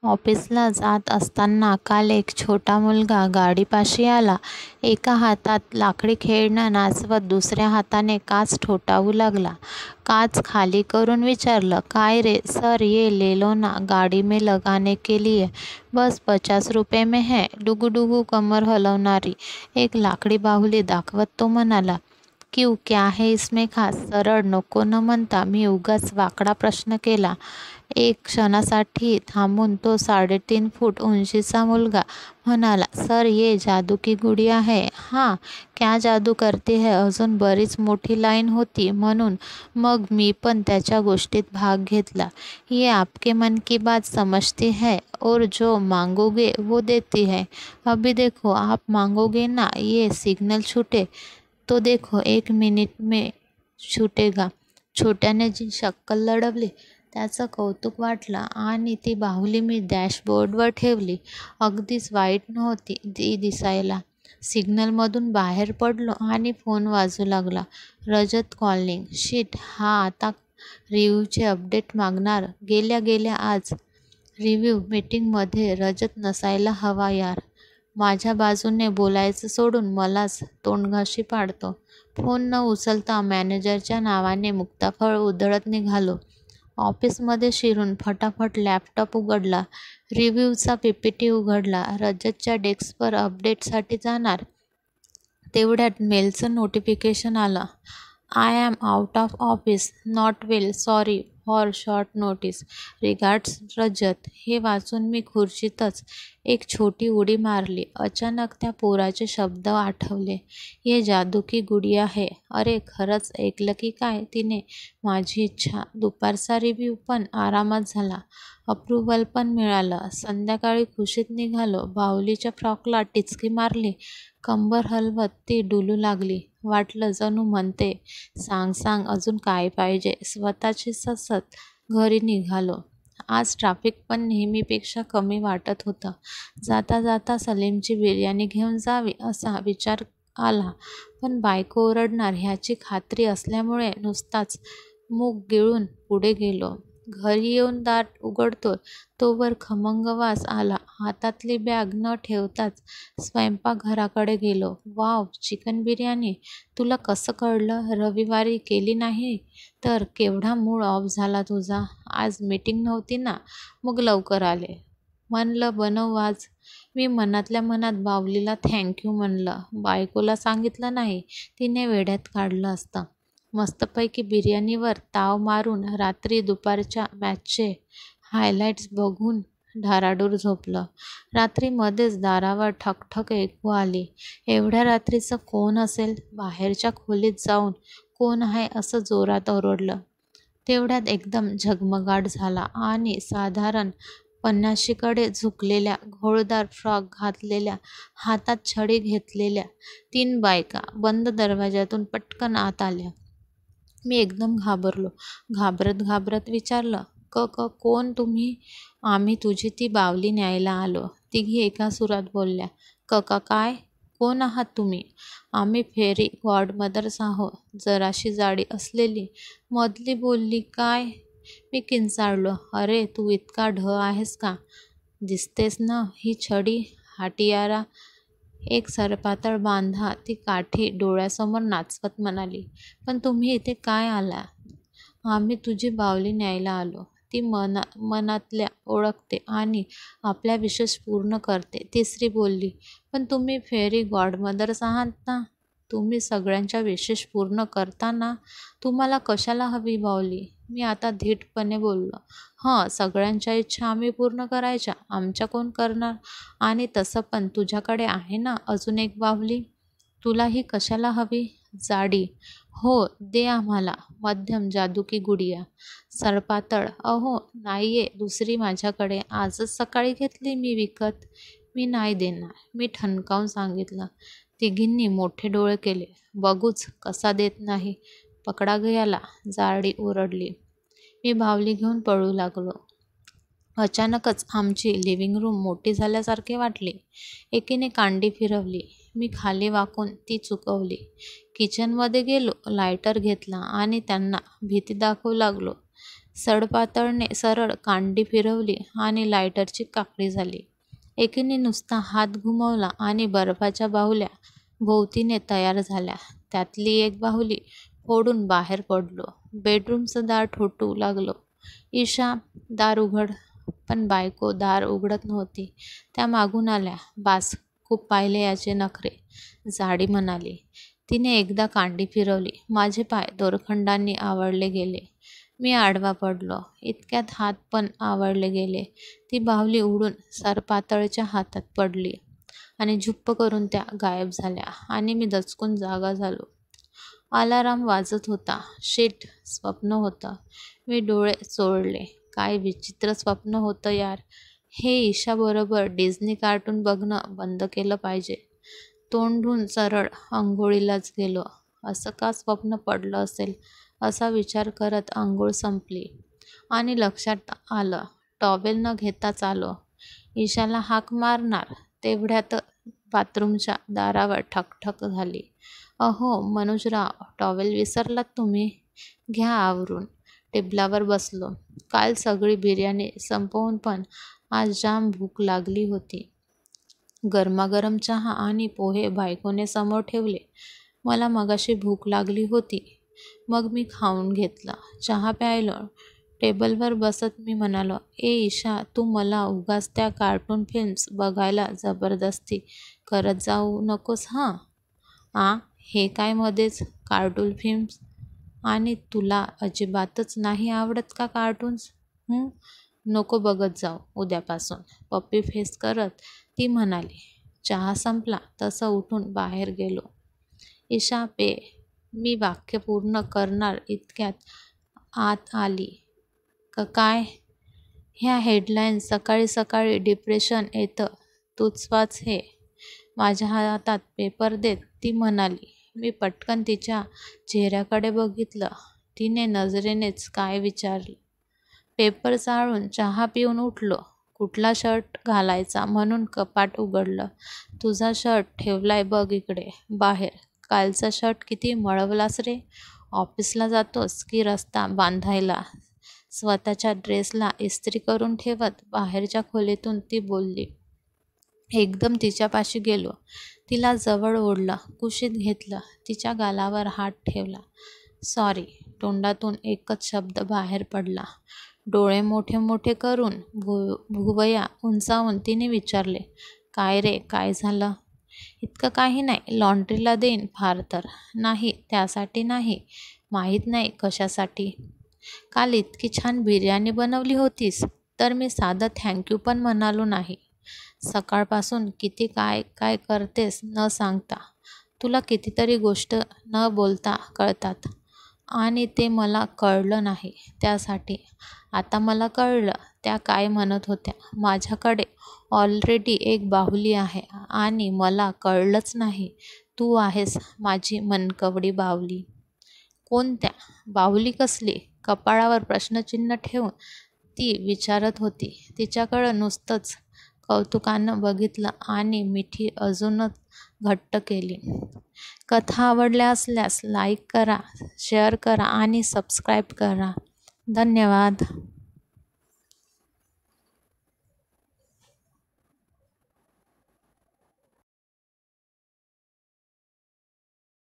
ऑफिसला जात असताना काल एक छोटा मुलगा गाडीपाशी आला. एका हातात लाकडी खेळणं नाचवत दुसऱ्या हाताने काच ठोठावू लागला. काच खाली करून विचारलं, "काय रे सर, ये ले लो ना, गाडी में लगाने के लिए. बस 50 रुपये में है." डुगुडुगू कमर हलवणारी एक लाकडी बाहुली दाखवत तो म्हणाला, "क्यू, क्या है इसमें खास?" सरळ नको न म्हणता मी उगाच वाकडा प्रश्न केला. एक क्षणासाठी थांबून तो 3.5 फूट उंचीचा मुलगा म्हणाला, "सर, ये जादू की गुडिया है." "हां, क्या जादू करती है?" अजून बरीच मोठी लाईन होती म्हणून मग मी पण त्याच्या गोष्टीत भाग घेतला. "ये आपके मन की बात समझती है और जो मांगोगे वो देती है. अभी देखो, आप मांगोगे ना, ये सिग्नल छूटे तो देखो 1 मिनिट में छूटेगा." छोट्याने जी शक्कल लढवली त्याचं कौतुक वाटलं आणि ती बाहुली मी डॅशबोर्डवर ठेवली. अगदीच वाईट नव्हती ती दिसायला. सिग्नलमधून बाहेर पडलो आणि फोन वाजू लागला. रजत कॉलिंग. शिट, हा आता रिव्ह्यूचे अपडेट मागणार. गेल्या गेल्या आज रिव्ह्यू मीटिंगमध्ये रजत नसायला हवा यार. माझ्या बाजूने बोलायचं सोडून मलाच तोंडघाशी पाडतो. फोन न उचलता मॅनेजरच्या नावाने मुक्ताफळ उधळत निघालो. ऑफिसमध्ये शिरून फटाफट लॅपटॉप उघडला. रिव्ह्यूचा पीपीटी उघडला. रजतच्या डेस्कवर अपडेटसाठी जाणार तेवढ्यात मेलचं नोटिफिकेशन आलं. "I am out of office. Not well. Sorry for short notice. Regards Rajat." हे वाचून मी खुर्चीतच एक छोटी उडी मारली. अचानक त्या पोराचे शब्द आठवले. "ये जादू की गुडिया है." अरे, खरंच ऐकलं की काय तिने माझी इच्छा. दुपारचा रिव्ह्यू पण आरामात झाला. अप्रूव्हल पण मिळालं. संध्याकाळी खुशीत निघालो. बाहुलीच्या फ्रॉकला टिचकी मारली. कंबर हलवत ती डुलू लागली. वाटलं जणू म्हणते, "सांग सांग, अजून काय पाहिजे." स्वतःची ससत घरी निघालो. आज ट्रॅफिक पण नेहमीपेक्षा कमी वाटत होतं. जाता जाता सलीमची बिर्याणी घेऊन जावी असा विचार आला, पण बायको ओरडणार ह्याची खात्री असल्यामुळे नुसताच मूग गिळून पुढे गेलो. घरी येऊन दार उघडतोय तोवर खमंग वास आला. हातातली बॅग न ठेवताच स्वयंपाकघराकडे गेलो. "Wow, chicken biryani. तुला कसं कळलं? रविवारी केली नाही तर केवढा मूड ऑफ झाला तुझा." "आज मीटिंग नव्हती ना, मग लवकर आले. म्हणलं बनव आज." मी मनातल्या मनात बाहुलीला थँक्यू म्हणलं. बायकोला सांगितलं नाही, तिने वेड्यात काढलं असतं. मस्तपैकी बिर्याणीवर ताव मारून रात्री दुपारच्या मॅचचे हायलाईट्स बघून ढाराडूर झोपलं. रात्री मध्येच दारावर ठकठक ऐकू आली. एवढ्या रात्रीचं कोण असेल? बाहेरच्या खोलीत जाऊन कोण आहे असं जोरात ओरडलं. तेवढ्यात एकदम झगमगाट झाला आणि साधारण 50शीकडे झुकलेल्या, घोळदार फ्रॉक घातलेल्या, हातात छडी घेतलेल्या 3 बायका बंद दरवाजातून पटकन आत आल्या. मी एकदम घाबरलो. घाबरत घाबरत विचारलं, कोण तुम्ही?" "आम्ही तुझी ती बाहुली न्यायला आलो." तिघी एका सुरात बोलल्या. काय? कोण आहात तुम्ही?" "आम्ही फेरी गॉडमदर्स आहोत." जराशी जाडी असलेली मधली बोलली. "काय?" मी किंचाळलो. "अरे, तू इतका ढ आहेस का? दिसतेस ना, ही छडी, हा टियारा, एक सरपातळ बांधा." ती काठी डोळ्यासमोर नाचवत म्हणाली. "पण तुम्ही इथे काय आला?" "आम्ही तुझी बाहुली न्यायला आलो. ती मनातल्या ओळखते आणि आपल्या विशेष पूर्ण करते." तिसरी बोलली. "पण तुम्ही फेरी गॉडमदर्स आहात ना, तुम्ही सगळ्यांच्या विशेष पूर्ण करता ना, तुम्हाला कशाला हवी बाहुली?" मी आता धीटपणे बोललो. "हं, सगळ्यांच्या इच्छा आम्ही पूर्ण करायच्या, आमच्या कोण करणार? आणि तसं पण तुझ्याकडे आहे ना अजून एक बाहुली. तुला ही कशाला हवी?" "जाडी." "हो, दे आम्हाला." "मध्यम जादू की गुडिया." "सरपातळ." "अहो नाहीये, दुसरी माझ्याकडे, आजच सकाळी घेतली मी विकत." "मी नाही देणार." मी ठणकावून सांगितलं. तिघींनी मोठे डोळे केले. "बघूच कसा देत नाही. पकडा याला." जाडी ओरडली. मी बाहुली घेऊन पळू लागलो. अचानकच आमची लिव्हिंग रूम मोठी झाल्यासारखे वाटले. एकीने कांडी फिरवली. मी खाली वाकून ती चुकवली. किचनमध्ये गेलो, लायटर घेतला आणि त्यांना भीती दाखवू लागलो. सडपातळने सरळ कांडी फिरवली आणि लायटरची काकडी झाली. एकीने नुसता हात घुमवला आणि बर्फाच्या बाहुल्या भोवतीने तयार झाल्या. त्यातली एक बाहुली फोडून बाहेर पडलो. बेडरूमचं दार ठोठू लागलो. ईशा, दार उघड. पण बायको दार उघडत नव्हती. त्या मागून आल्या. बास, खूप पाहिले याचे नखरे, जाडी म्हणाली. तिने एकदा कांडी फिरवली. माझे पाय दोरखंडांनी आवळले गेले. मी आडवा पडलो. इतक्यात हात पण आवळले गेले. ती बाहुली उडून सरपातळच्या हातात पडली आणि झुप्प करून त्या गायब झाल्या आणि मी दचकून जागा झालो. अलाराम वाजत होता. शिट, स्वप्न होतं. मी डोळे चोळले. काय विचित्र स्वप्न होतं यार. हे ईशाबरोबर डिझनी कार्टून बघणं बंद केलं पाहिजे. तोंड धुवून सरळ अंघोळीलाच गेलो. असं का स्वप्न पडलं असेल असा विचार करत अंघोळ संपली आणि लक्षात आलं टॉवेल न घेताच आलो. ईशाला हाक मारणार तेवढ्यात बाथरूमच्या दारावर ठकठक झाली. अहो मनोजराव, टॉवेल विसरलात तुम्ही? घ्या आवरून. टेबलावर बसलो. काल सगळी बिर्याणी संपवून पण आज जाम भूक लागली होती. गरमागरम चहा आणि पोहे बायकोने समोर ठेवले. मला मगाशी भूक लागली होती. मग मी खाऊन घेतला. चहा प्यायलो. टेबलवर बसत मी म्हणालो, ए ईशा, तू मला उगाच त्या कार्टून फिल्म्स बघायला जबरदस्ती करत जाऊ नकोस हां. हे काय मध्येच कार्टून फिल्म्स? आणि तुला अजिबातच नाही आवडत का कार्टून्स? नको बघत जाऊ उद्यापासून, पप्पी फेस करत ती म्हणाली. चहा संपला तसं उठून बाहेर गेलो. ईशा पे. मी वाक्य पूर्ण करणार इतक्यात आत आली. काय? ह्या हेडलाईन सकाळी सकाळी डिप्रेशन येतं, तूच वाच हे. माझ्या हातात पेपर देत ती म्हणाली. मी पटकन तिच्या चेहऱ्याकडे बघितलं. तिने नजरेनेच काय विचारलं. पेपर चाळून चहा पिऊन उठलो. कुठला शर्ट घालायचा म्हणून कपाट उघडलं. तुझा शर्ट ठेवलाय बघ इकडे बाहेर. कालचा शर्ट किती मळवलास रे? ऑफिसला जातोस की रस्ता बांधायला? स्वतःच्या ड्रेसला इस्त्री करून ठेवत बाहेरच्या खोलीतून ती बोलली. एकदम तिच्यापाशी गेलो. तिला जवळ ओढलं, कुशीत घेतलं, तिच्या गालावर हात ठेवला. सॉरी. तोंडातून एकच शब्द बाहेर पडला. डोळे मोठे मोठे करून भुवया उंचावून तिने विचारले, काय रे, काय झालं? इतकं काही नाही, लॉन्ड्रीला देईन फार तर. नाही, त्यासाठी नाही. माहीत नाही कशासाठी. काल इतकी छान बिर्याणी बनवली होतीस तर मी साधं थँक्यू पण म्हणालो नाही. सकाळपासून किती काय काय करतेस न सांगता. तुला कितीतरी गोष्ट न बोलता कळतात आणि ते मला कळलं नाही. त्यासाठी आता मला कळलं त्या काय म्हणत होत्या. माझ्याकडे ऑलरेडी एक बाहुली आहे आणि मला कळलंच नाही तू आहेस माझी मनकवडी बाहुली. कोणत्या? बाहुली कसली? कपाळावर प्रश्नचिन्ह ठेवून ती विचारत होती. तिच्याकडं नुसतंच कौतुकानं बघितलं आणि मिठी अजूनच घट्ट केली. कथा आवडल्या असल्यास लाईक करा, शेअर करा आणि सबस्क्राईब करा. धन्यवाद.